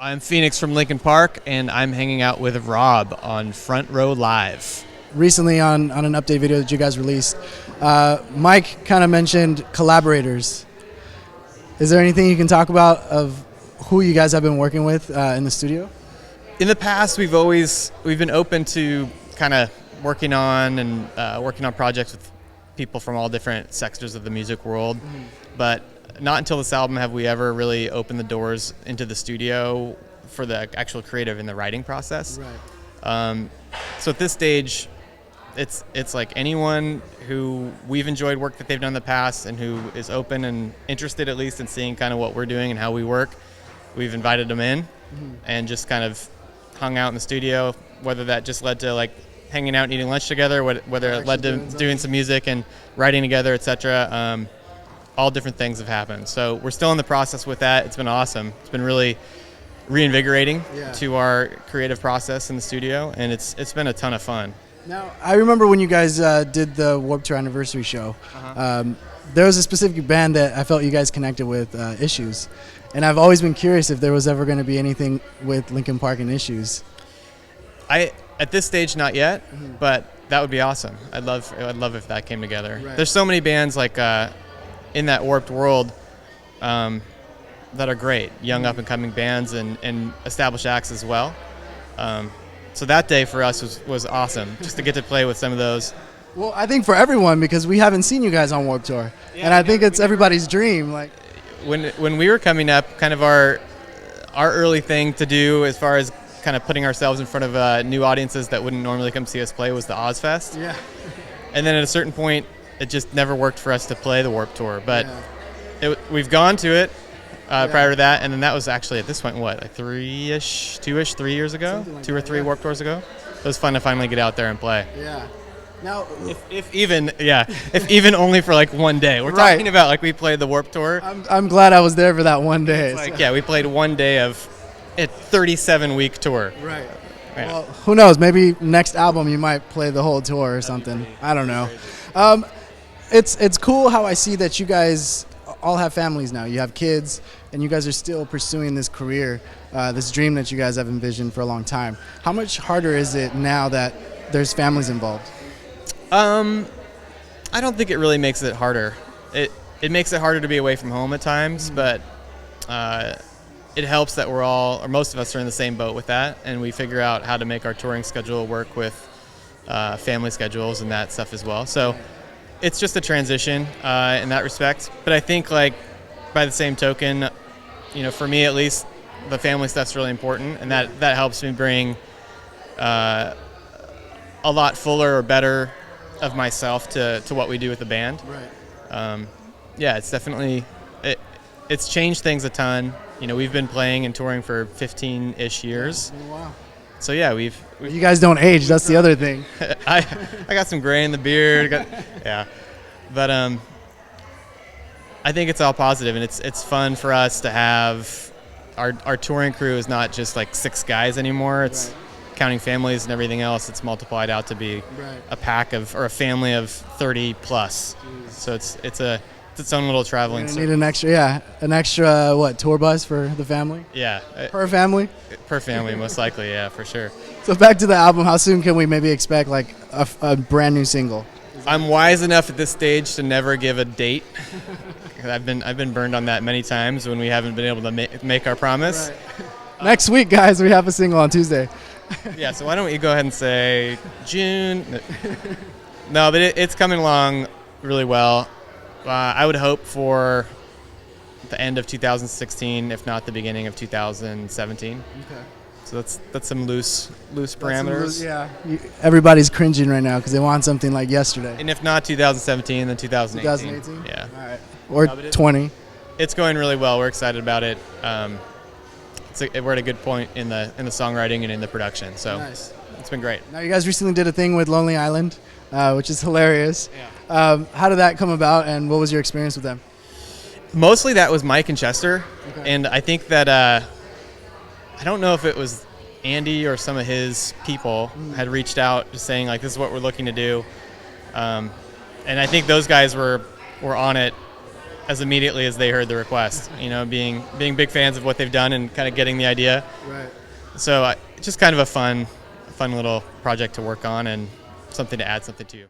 I'm Phoenix from Linkin Park, and I'm hanging out with Rob on Front Row Live. Recently on an update video that you guys released, Mike kind of mentioned collaborators. Is there anything you can talk about of who you guys have been working with in the studio? In the past, we've been open to kind of working on projects with people from all different sectors of the music world, but not until this album have we ever really opened the doors into the studio for the actual creative and the writing process. Right. So at this stage, it's like anyone who we've enjoyed work that they've done in the past and who is open and interested at least in seeing kind of what we're doing and how we work, we've invited them in and just kind of hung out in the studio, whether that just led to like hanging out and eating lunch together, whether it led to doing some music and writing together, etc. All different things have happened. So we're still in the process with that. It's been awesome. It's been really reinvigorating to our creative process in the studio, and it's been a ton of fun. Now, I remember when you guys did the Warped Tour anniversary show, there was a specific band that I felt you guys connected with, Issues. And I've always been curious if there was ever going to be anything with Linkin Park and Issues. At this stage, not yet, but that would be awesome. I'd love if that came together. Right. There's so many bands like in that Warped world that are great, young up and coming bands and established acts as well. So that day for us was awesome, just to get to play with some of those. Well, I think for everyone, because we haven't seen you guys on Warped Tour, and I think it's everybody's dream. Like when we were coming up, kind of our early thing to do as far as kind of putting ourselves in front of new audiences that wouldn't normally come see us play was the Ozfest. Yeah. And then at a certain point, it just never worked for us to play the Warped Tour. But we've gone to it prior to that, and then that was actually at this point, like 3 years ago? Like 2 or 3 Warped Tours ago? It was fun to finally get out there and play. Yeah. Now, if even only for like one day. We're talking about like we played the Warped Tour. I'm glad I was there for that one day. We played one day of a 37-week tour. Right. Yeah. Well, who knows? Maybe next album you might play the whole tour or something. I don't know. It's cool how I see that you guys all have families now. You have kids, and you guys are still pursuing this career, this dream that you guys have envisioned for a long time. How much harder is it now that there's families involved? I don't think it really makes it harder. It makes it harder to be away from home at times, but it helps that we're all, or most of us, are in the same boat with that, and we figure out how to make our touring schedule work with family schedules and that stuff as well. So it's just a transition in that respect. But I think, like, by the same token, for me at least, the family stuff's really important, and that helps me bring a lot fuller or better of myself to what we do with the band. Right. It's definitely it's changed things a ton. We've been playing and touring for 15-ish years. Oh, wow. So yeah, we've you guys don't age. That's the other thing. I got some gray in the beard. But I think it's all positive, and it's fun for us to have our touring crew is not just like 6 guys anymore. It's counting families and everything else. It's multiplied out to be a pack of, or a family of 30 plus. Jeez. So it's its own little traveling. Need an extra what, tour bus for the family? Yeah. Per family? Per family, most likely, yeah, for sure. So back to the album, how soon can we maybe expect like a brand new single? I'm wise enough at this stage to never give a date. I've been burned on that many times when we haven't been able to make our promise. Right. Next week, guys, we have a single on Tuesday. Yeah, so why don't you go ahead and say June? No, but it's coming along really well. I would hope for the end of 2016, if not the beginning of 2017. Okay. So that's some loose parameters. Everybody's cringing right now because they want something like yesterday. And if not 2017, then 2018. 2018? Yeah. All right. Or 20. It's going really well. We're excited about it. We're at a good point in the songwriting and in the production. So nice. It's been great. Now, you guys recently did a thing with Lonely Island, which is hilarious. Yeah. How did that come about, and what was your experience with them? Mostly that was Mike and Chester, and I think that I don't know if it was Andy or some of his people had reached out just saying like, this is what we're looking to do, and I think those guys were on it as immediately as they heard the request. You know, being big fans of what they've done and kind of getting the idea. Right. So it's just kind of a fun little project to work on and something to add something to.